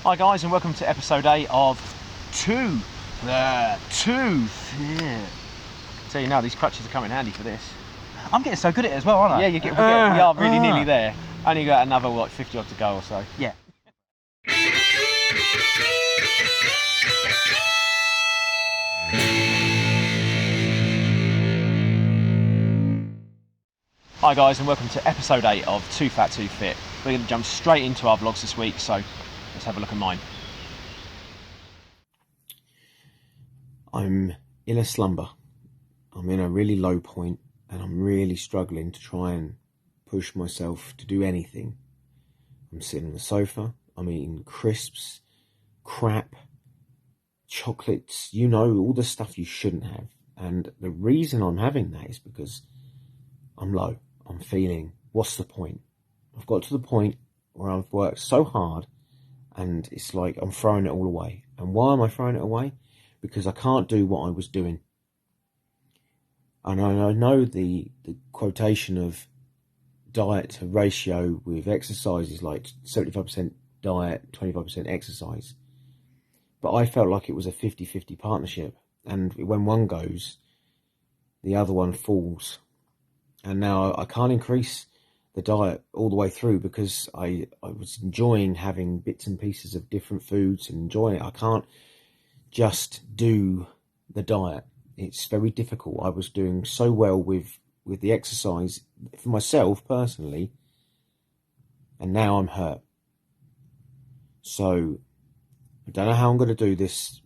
Hi guys, and welcome to episode 8 of Tooth. Yeah. So you know these crutches are coming handy for this. I'm getting so good at it as well, aren't I? Yeah, we are really nearly there. Only got another, what, 50 odd to go or so. Yeah. Hi guys, and welcome to episode 8 of Too Fat Too Fit. We're going to jump straight into our vlogs this week, so let's have a look at mine. I'm in a slumber. I'm in a really low point and I'm really struggling to try and push myself to do anything. I'm sitting on the sofa, I'm eating crisps, crap, chocolates, you know, all the stuff you shouldn't have. And the reason I'm having that is because I'm low. I'm feeling, what's the point? I've got to the point where I've worked so hard and it's like I'm throwing it all away. And why am I throwing it away? Because I can't do what I was doing. And I know the quotation of diet to ratio with exercise is like 75% diet, 25% exercise. But I felt like it was a 50-50 partnership. And when one goes, the other one falls. And now I can't increase the diet all the way through because I was enjoying having bits and pieces of different foods and enjoying it. I can't just do the diet. It's very difficult. I was doing so well with the exercise for myself personally, and now I'm hurt. So I don't know how I'm going to do this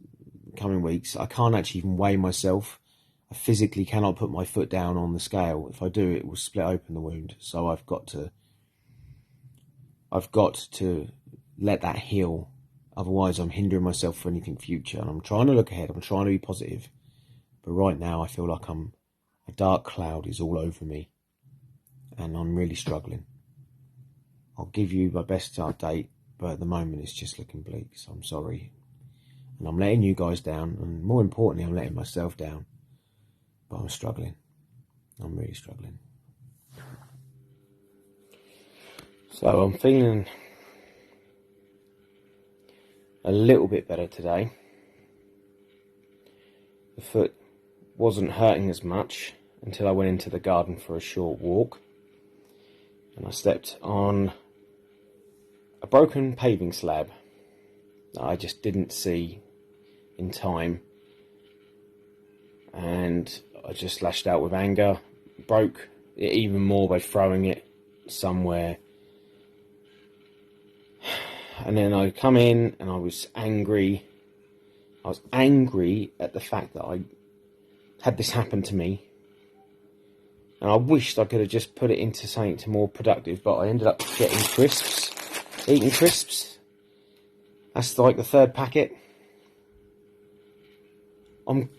coming weeks. I can't actually even weigh myself. I physically cannot put my foot down on the scale. If I do, it will split open the wound. So I've got to let that heal. Otherwise, I'm hindering myself for anything future. And I'm trying to look ahead. I'm trying to be positive. But right now, I feel like a dark cloud is all over me. And I'm really struggling. I'll give you my best update. But at the moment, it's just looking bleak. So I'm sorry. And I'm letting you guys down. And more importantly, I'm letting myself down. But I'm struggling. I'm really struggling. So I'm feeling a little bit better today. The foot wasn't hurting as much until I went into the garden for a short walk, and I stepped on a broken paving slab that I just didn't see in time, and I just lashed out with anger, broke it even more by throwing it somewhere. And then I come in and I was angry. I was angry at the fact that I had this happen to me. And I wished I could have just put it into something more productive, but I ended up getting crisps, eating crisps. That's like the third packet. I'm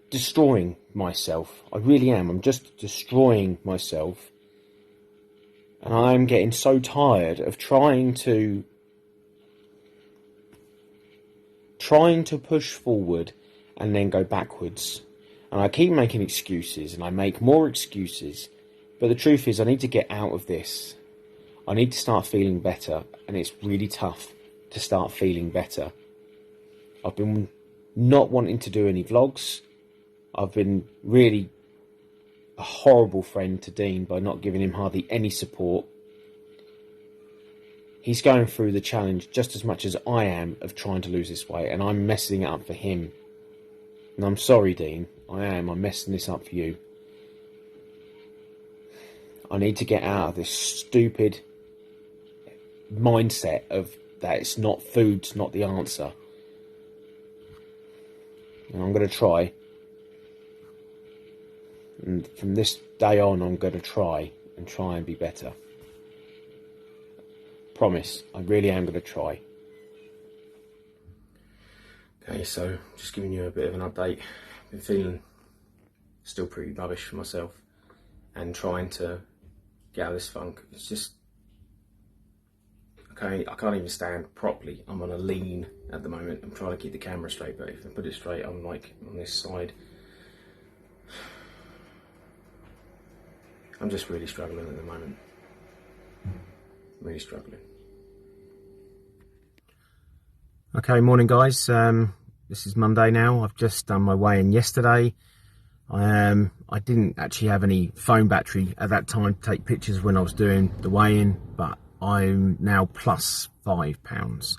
destroying myself. I really am. I'm just destroying myself. And I'm getting so tired of trying to push forward and then go backwards. And I keep making excuses and I make more excuses. But the truth is I need to get out of this. I need to start feeling better. And it's really tough to start feeling better. I've been not wanting to do any vlogs. I've been really a horrible friend to Dean by not giving him hardly any support. He's going through the challenge just as much as I am of trying to lose this weight, and I'm messing it up for him. And I'm sorry, Dean. I'm messing this up for you. I need to get out of this stupid mindset of that it's not food's not the answer. And I'm going to try. And from this day on, I'm going to try and be better. Promise, I really am going to try. Okay, so just giving you a bit of an update. Been feeling still pretty rubbish for myself and trying to get out of this funk. It's just, okay, I can't even stand properly. I'm on a lean at the moment. I'm trying to keep the camera straight, but if I put it straight, I'm like on this side. I'm just really struggling at the moment. Really struggling. Okay, morning guys. This is Monday now. I've just done my weigh-in yesterday. I didn't actually have any phone battery at that time to take pictures when I was doing the weigh-in, but I'm now plus 5 pounds.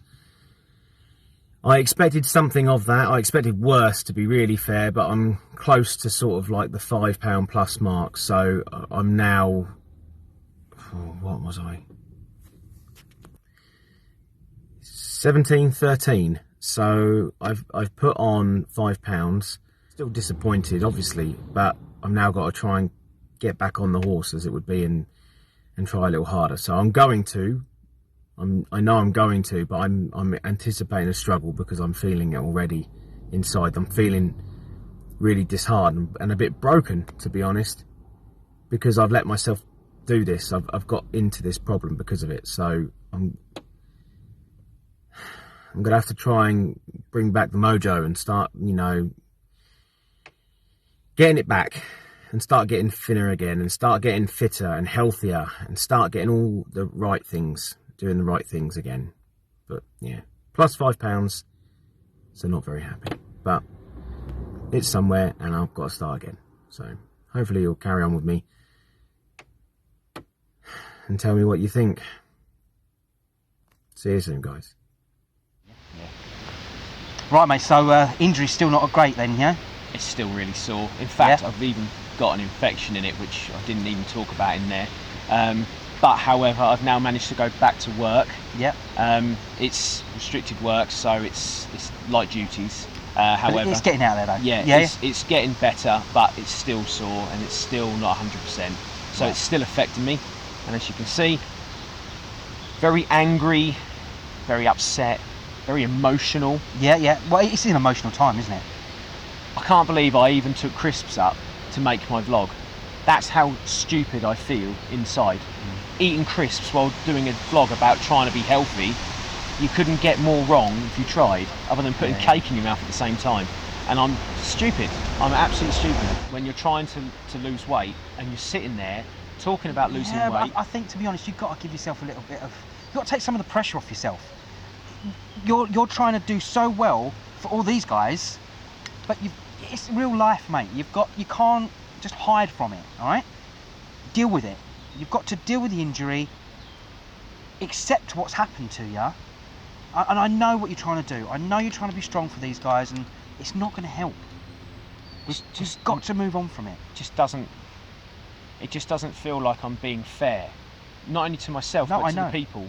I expected something of that. I expected worse, to be really fair, but I'm close to sort of like the 5 pound plus mark. So I'm now, what was I? 17, 13. So I've put on 5 pounds. Still disappointed, obviously, but I've now got to try and get back on the horse, as it would be, and try a little harder. So I'm going to. I know I'm going to, but I'm anticipating a struggle because I'm feeling it already inside. I'm feeling really disheartened and a bit broken, to be honest, because I've let myself do this. I've got into this problem because of it. So I'm gonna have to try and bring back the mojo and start, you know, getting it back and start getting thinner again and start getting fitter and healthier and start getting all the right things, doing the right things again. But yeah, plus 5 pounds, so not very happy, but it's somewhere and I've got to start again. So hopefully you'll carry on with me and tell me what you think. See you soon, guys. Right, mate, so injury's still not great then, yeah? It's still really sore. In fact, Yeah. I've even got an infection in it, which I didn't even talk about in there. But however, I've now managed to go back to work. Yep. It's restricted work, so it's light duties. But However, it's getting out there though. yeah, it's getting better, but it's still sore and it's still not 100%. So Right. it's still affecting me. And as you can see, very angry, very upset, very emotional. Yeah. Well, it's an emotional time, isn't it? I can't believe I even took crisps up to make my vlog. That's how stupid I feel inside. Eating crisps while doing a vlog about trying to be healthy, you couldn't get more wrong if you tried, other than putting cake in your mouth at the same time. And I'm stupid. I'm absolutely stupid. When you're trying to lose weight and you're sitting there talking about losing Yeah, weight. but I think, to be honest, you've got to give yourself a little bit of... You've got to take some of the pressure off yourself. You're trying to do so well for all these guys, but it's real life, mate. You can't just hide from it, all right? Deal with it. You've got to deal with the injury, accept what's happened to you, and I know what you're trying to do. I know you're trying to be strong for these guys, and it's not going to help. We've just got to move on from it. It just doesn't feel like I'm being fair, not only to myself but to the people.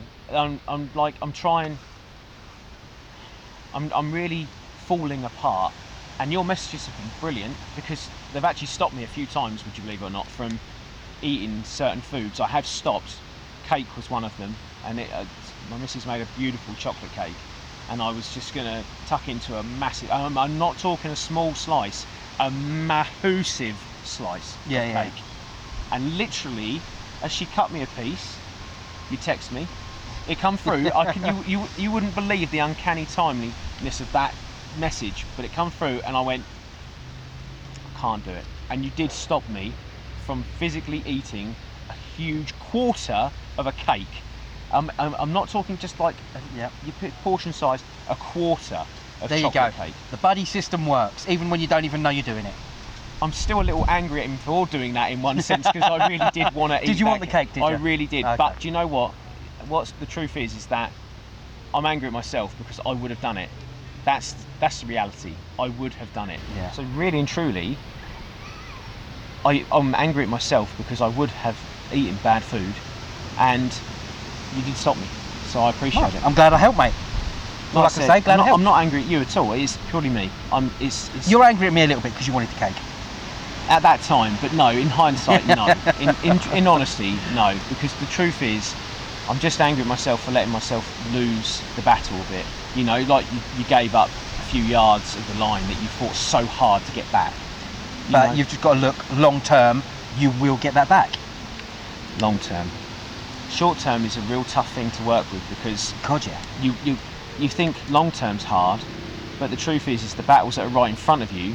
I'm really falling apart, and your messages have been brilliant because they've actually stopped me a few times, would you believe it or not, from eating certain foods. I have stopped. Cake was one of them, and my missus made a beautiful chocolate cake, and I was just going to tuck into a massive, I'm not talking a small slice, a massive slice of cake. And literally, as she cut me a piece, you text me, it come through. You wouldn't believe the uncanny timeliness of that message, but it come through, and I went, I can't do it. And you did stop me from physically eating a huge quarter of a cake. I'm not talking just like you put portion size, a quarter of there chocolate you go. cake. The buddy system works, even when you don't even know you're doing it. I'm still a little angry at him for doing that in one sense, because I really did want to eat. Did you want the cake, did you? I really did. Okay. But do you know what? What's the truth is that I'm angry at myself because I would have done it. That's the reality. I would have done it. Yeah. So really and truly, I'm angry at myself because I would have eaten bad food, and you did stop me. So I appreciate it. I'm glad I helped, mate. All I can say, glad I helped. I'm not angry at you at all. It's purely me. You're angry at me a little bit because you wanted the cake. At that time, but no, in hindsight, no. In honesty, no. Because the truth is, I'm just angry at myself for letting myself lose the battle a bit. You know, like you gave up a few yards of the line that you fought so hard to get back. But you've just got to look long term, you will get that back. Long term. Short term is a real tough thing to work with because God, yeah. You think long term's hard, but the truth is the battles that are right in front of you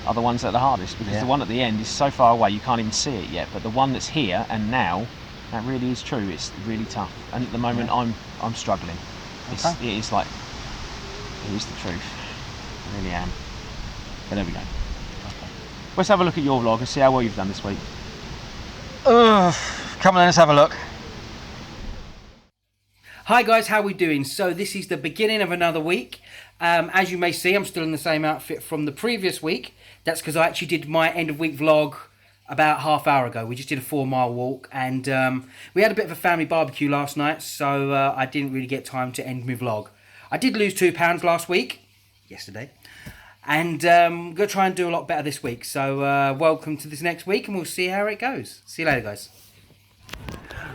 are the ones that are the hardest, because the one at the end is so far away you can't even see it yet. But the one that's here and now, that really is true. It's really tough, and at the moment I'm struggling. Okay. It is like It is the truth. I really am. But there we go. Okay. Let's have a look at your vlog and see how well you've done this week. Come on, let's have a look. Hi guys, how are we doing? So this is the beginning of another week. As you may see, I'm still in the same outfit from the previous week. That's because I actually did my end of week vlog about half hour ago. We just did a 4-mile walk, and we had a bit of a family barbecue last night, so I didn't really get time to end my vlog. I did lose 2 pounds last week, yesterday, and I'm going to try and do a lot better this week. So welcome to this next week, and we'll see how it goes. See you later, guys.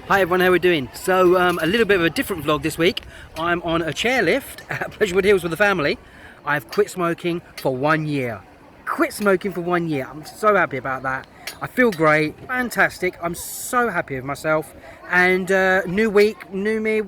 Hi everyone, how are we doing? So a little bit of a different vlog this week. I'm on a chairlift at Pleasurewood Hills with the family. I've quit smoking for 1 year. Quit smoking for 1 year. I'm so happy about that. I feel great, fantastic. I'm so happy with myself. And new week, new me.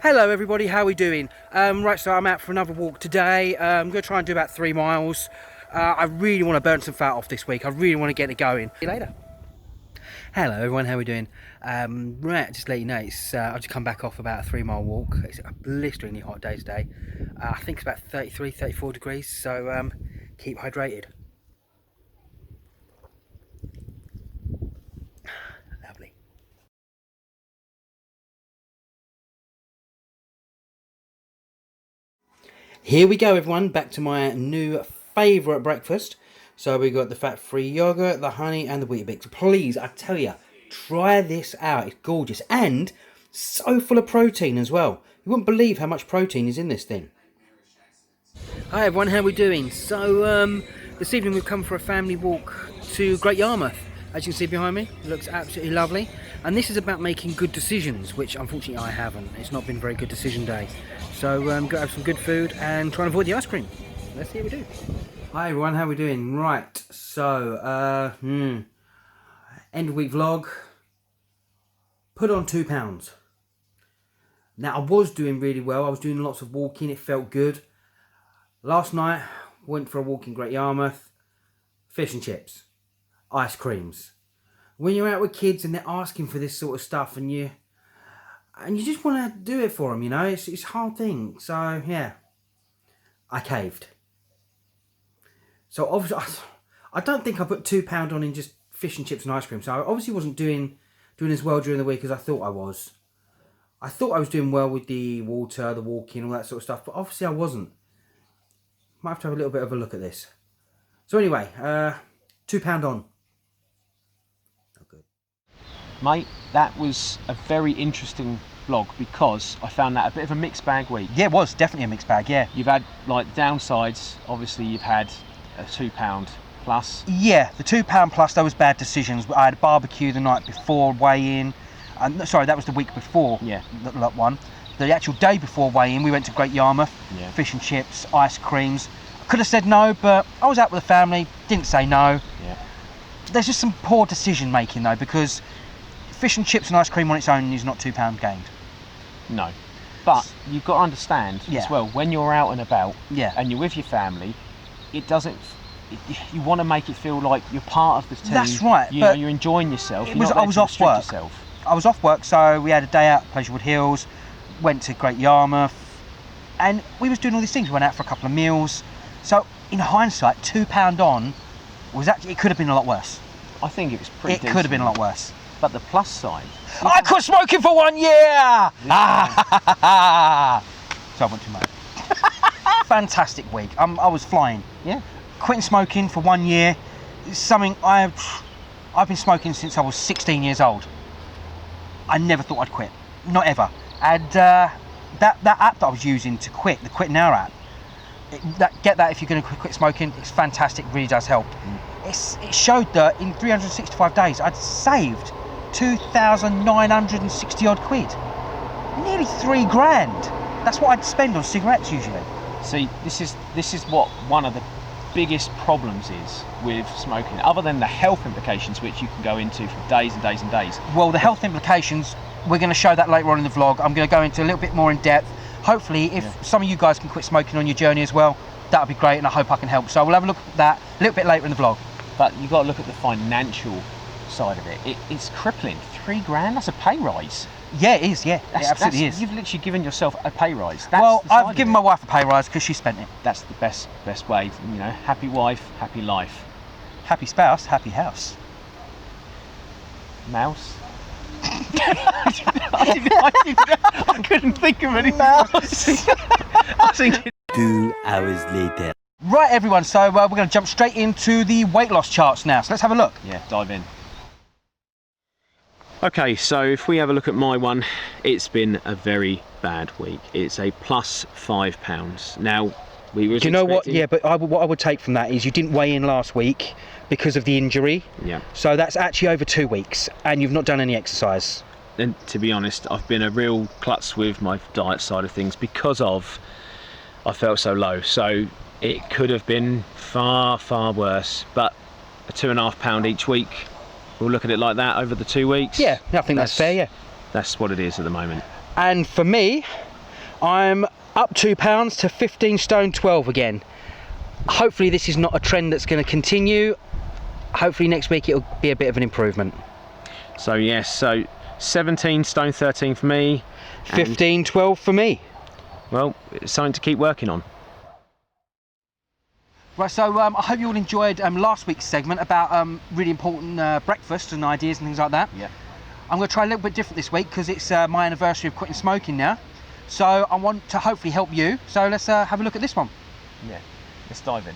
Hello everybody, how are we doing? Right, so I'm out for another walk today. I'm going to try and do about 3 miles. I really want to burn some fat off this week. I really want to get it going. See you later. Hello everyone, how are we doing? Right, just to let you know, I've just come back off about a 3-mile walk. It's a blisteringly hot day today. I think it's about 33, 34 degrees, so keep hydrated. Lovely. Here we go everyone, back to my new favourite breakfast. So we got the fat-free yogurt, the honey and the Weetabix. Please, I tell you, try this out. It's gorgeous and so full of protein as well. You wouldn't believe how much protein is in this thing. Hi everyone, how are we doing? So this evening we've come for a family walk to Great Yarmouth. As you can see behind me, it looks absolutely lovely. And this is about making good decisions, which unfortunately I haven't. It's not been a very good decision day. So got to have some good food and try and avoid the ice cream. Let's see how we do. Hi everyone, how are we doing? Right, so end of week vlog. Put on 2 pounds. Now I was doing really well. I was doing lots of walking. It felt good. Last night went for a walk in Great Yarmouth. Fish and chips, ice creams. When you're out with kids and they're asking for this sort of stuff, and you just want to do it for them, you know, it's a hard thing. So yeah, I caved. So obviously, I don't think I put £2 on in just fish and chips and ice cream. So I obviously wasn't doing as well during the week as I thought I was. I thought I was doing well with the water, the walking, all that sort of stuff, but obviously I wasn't. Might have to have a little bit of a look at this. So anyway, £2 on. Not good. Mate, that was a very interesting vlog because I found that a bit of a mixed bag week. Yeah, it was definitely a mixed bag, yeah. You've had like downsides, obviously you've had a £2 plus. Yeah, the £2 plus, those bad decisions. I had a barbecue the night before weigh-in. Sorry, that was the week before. Yeah. That one. The actual day before weigh-in, we went to Great Yarmouth. Yeah. Fish and chips, ice creams. I could have said no, but I was out with the family, didn't say no. Yeah. There's just some poor decision making though, because fish and chips and ice cream on its own is not £2 gained. No. But you've got to understand Yeah. as well, when you're out and about Yeah. and you're with your family, it doesn't. You want to make it feel like you're part of the team. That's right, You know, but you're enjoying yourself. it You're was- not I there was to off restrict work. yourself. I was off work, so we had a day out at Pleasurewood Hills, went to Great Yarmouth, and we was doing all these things. We went out for a couple of meals. So in hindsight, £2 on was actually, it could have been a lot worse. I think it was pretty. It could have been a lot worse. But the plus side. I quit smoking for 1 year! So I went too much. Fantastic week. I was flying. Yeah. Quitting smoking for 1 year is something I've been smoking since I was 16 years old. I never thought I'd quit. Not ever. And that app that I was using to quit, the Quit Now app, get that if you're going to quit smoking. It's fantastic. Really does help. It showed that in 365 days I'd saved 2,960 odd quid, nearly £3,000. That's what I'd spend on cigarettes usually. See, this is what one of the biggest problems is with smoking, other than the health implications, which you can go into for days and days and days. Well, the health implications, we're going to show that later on in the vlog. I'm going to go into a little bit more in depth. Hopefully, if some of you guys can quit smoking on your journey as well, that would be great, and I hope I can help. So we'll have a look at that a little bit later in the vlog. But you've got to look at the financial side of it, it's crippling. $3,000, that's a pay rise. Yeah, it is. Yeah, it absolutely is. You've literally given yourself a pay rise. That's Well, the side I've of given it. my wife a pay rise because she spent it. That's the best way. You know, happy wife, happy life. Happy spouse, happy house. Mouse. I couldn't think of any mouse. I was thinking. 2 hours later. Right, everyone. So we're going to jump straight into the weight loss charts now. So let's have a look. Yeah, dive in. Okay, so if we have a look at my one, it's been a very bad week. It's a plus £5. Now, we were. Do you know what? Yeah, but what I would take from that is you didn't weigh in last week because of the injury. Yeah. So that's actually over 2 weeks, and you've not done any exercise. And to be honest, I've been a real klutz with my diet side of things because I felt so low. So it could have been far, far worse. But a £2.5 each week. We'll look at it like that over the 2 weeks. Yeah, I think that's fair. Yeah. That's what it is at the moment. And for me, I'm up £2 to 15 stone 12 again. Hopefully this is not a trend that's going to continue. Hopefully next week it'll be a bit of an improvement. So yes, so 17 stone 13 for me. 15 12 for me. Well, it's something to keep working on. Right, so I hope you all enjoyed last week's segment about really important breakfast and ideas and things like that. Yeah. I'm going to try a little bit different this week because it's my anniversary of quitting smoking now. So I want to hopefully help you. So let's have a look at this one. Yeah. Let's dive in.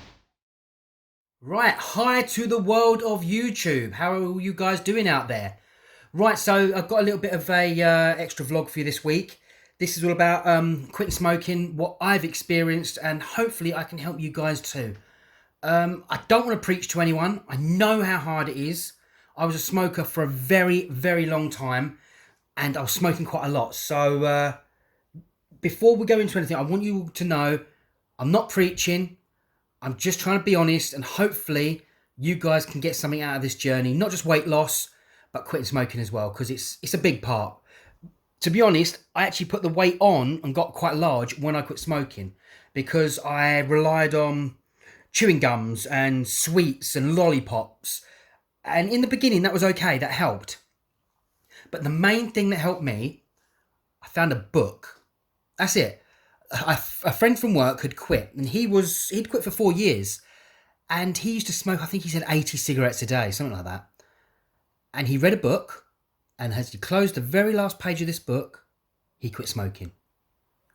Right, hi to the world of YouTube. How are all you guys doing out there? Right, so I've got a little bit of a extra vlog for you this week. This is all about quitting smoking, what I've experienced, and hopefully I can help you guys too. I don't want to preach to anyone. I know how hard it is. I was a smoker for a very, very long time, and I was smoking quite a lot. So before we go into anything, I want you to know I'm not preaching. I'm just trying to be honest, and hopefully you guys can get something out of this journey. Not just weight loss, but quitting smoking as well, because it's a big part. To be honest, I actually put the weight on and got quite large when I quit smoking because I relied on chewing gums and sweets and lollipops. And in the beginning, that was okay, that helped. But the main thing that helped me, I found a book. That's it. A friend from work had quit, and he'd quit for 4 years. And he used to smoke, I think he said 80 cigarettes a day, something like that. And he read a book, and as he closed the very last page of this book, he quit smoking.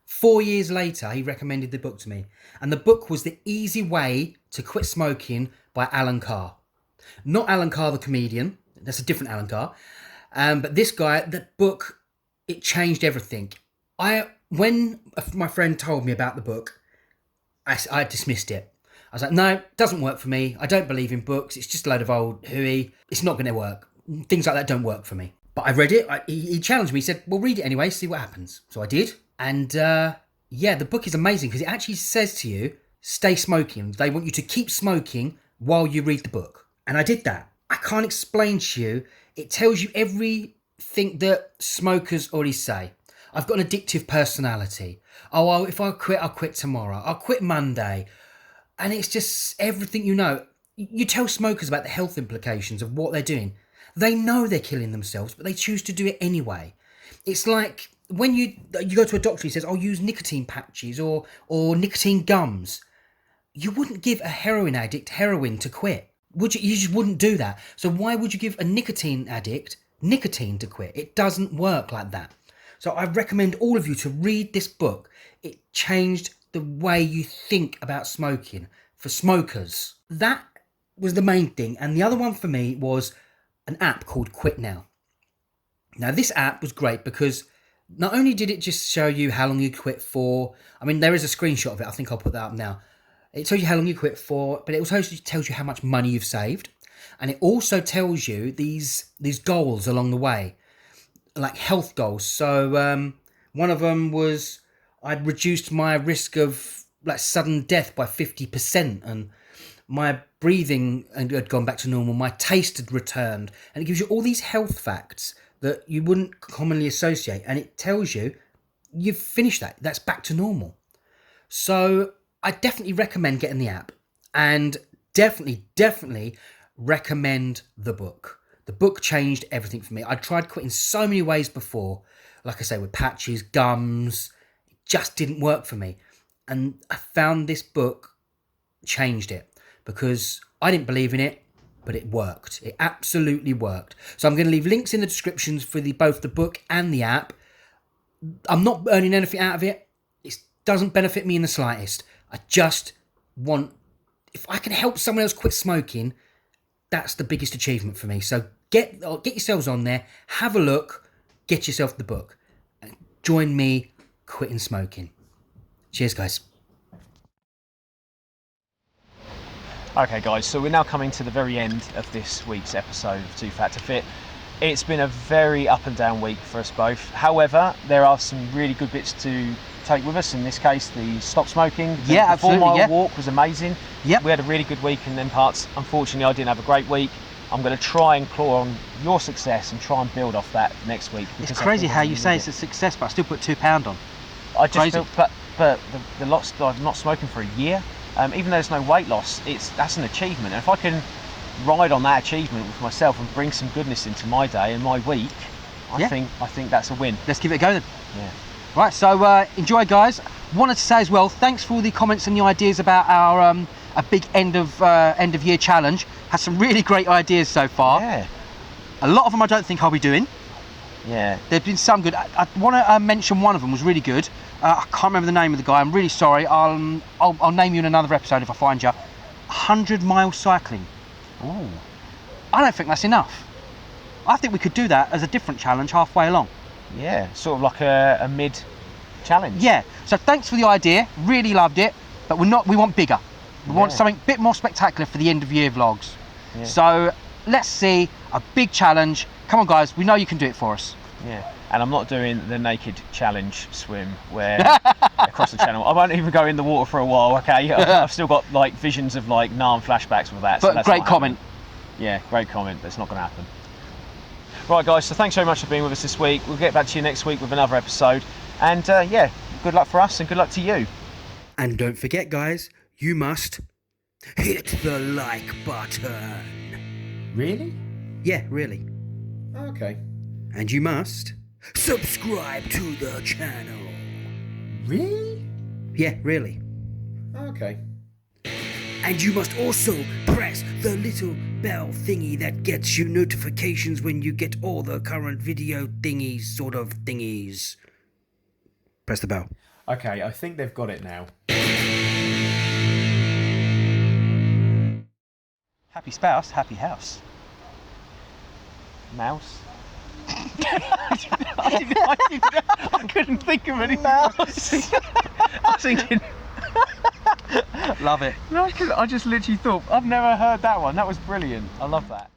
4 years later, he recommended the book to me. And the book was The Easy Way to Quit Smoking by Alan Carr. Not Alan Carr, the comedian. That's a different Alan Carr. But this guy, that book, it changed everything. When my friend told me about the book, I dismissed it. I was like, no, it doesn't work for me. I don't believe in books. It's just a load of old hooey. It's not going to work. Things like that don't work for me. But I read it. He challenged me. He said, well, read it anyway, see what happens. So I did. And yeah, the book is amazing because it actually says to you, stay smoking. They want you to keep smoking while you read the book. And I did that. I can't explain to you. It tells you everything that smokers already say. I've got an addictive personality. Oh, if I quit, I'll quit tomorrow. I'll quit Monday. And it's just everything you know. You tell smokers about the health implications of what they're doing. They know they're killing themselves, but they choose to do it anyway. It's like when you go to a doctor, he says, "Oh, use nicotine patches or nicotine gums." You wouldn't give a heroin addict heroin to quit, would you? You just wouldn't do that. So why would you give a nicotine addict nicotine to quit? It doesn't work like that. So I recommend all of you to read this book. It changed the way you think about smoking for smokers. That was the main thing. And the other one for me was an app called Quit Now. Now this app was great because not only did it just show you how long you quit for, I mean, there is a screenshot of it. I think I'll put that up now. It tells you how long you quit for, but it also tells you how much money you've saved. And it also tells you these goals along the way, like health goals. So one of them was I'd reduced my risk of like sudden death by 50%, and my breathing had gone back to normal. My taste had returned, and it gives you all these health facts that you wouldn't commonly associate. And it tells you you've finished that. That's back to normal. So I definitely recommend getting the app, and definitely recommend the book. The book changed everything for me. I tried quitting so many ways before, like I say, with patches, gums. It just didn't work for me. And I found this book changed it because I didn't believe in it, but it worked. It absolutely worked. So I'm going to leave links in the descriptions for both the book and the app. I'm not earning anything out of it. It doesn't benefit me in the slightest. I just want, if I can help someone else quit smoking, that's the biggest achievement for me. So get yourselves on there, have a look, get yourself the book, and join me quitting smoking. Cheers, guys. Okay guys, so we're now coming to the very end of this week's episode of Too Fat to Fit. It's been a very up and down week for us both. However, there are some really good bits to take with us. In this case, the stop smoking. The absolutely. 4 mile walk was amazing. Yep. We had a really good week in them parts. Unfortunately, I didn't have a great week. I'm going to try and claw on your success and try and build off that next week. It's crazy how you say it's a success, but I still put £2 on. I just crazy. feel, but the lots, I'm not smoking for a year. Even though there's no weight loss, that's an achievement. And if I can ride on that achievement with myself and bring some goodness into my day and my week, I think that's a win. Let's give it a go then. Yeah. Right, so enjoy, guys. Wanted to say as well, thanks for all the comments and the ideas about our a big end of year challenge. Had some really great ideas so far. Yeah. A lot of them I don't think I'll be doing. Yeah. There've been some good. I want to mention one of them was really good. I can't remember the name of the guy. I'm really sorry. I'll name you in another episode if I find you. 100-mile cycling. Ooh. I don't think that's enough. I think we could do that as a different challenge halfway along. Yeah, sort of like a mid challenge. Yeah. So thanks for the idea. Really loved it. But we want bigger. We want something a bit more spectacular for the end of year vlogs. Yeah. So let's see a big challenge. Come on, guys. We know you can do it for us. Yeah. And I'm not doing the naked challenge swim where across the channel. I won't even go in the water for a while. Okay. I've still got like visions of like Narn flashbacks with that. But so that's great comment. Yeah, great comment. But it's not going to happen. Right, guys. So thanks very much for being with us this week. We'll get back to you next week with another episode. And yeah, good luck for us and good luck to you. And don't forget, guys, you must hit the like button. Really? Yeah, really. Okay. And you must subscribe to the channel. Really? Yeah, really. Okay. And you must also press the little bell thingy that gets you notifications when you get all the current video thingies, sort of thingies. Press the bell. Okay, I think they've got it now. Happy spouse, happy house. Mouse. I couldn't think of any mouse. I was thinking. Love it. No, I just literally thought, I've never heard that one. That was brilliant. I love that.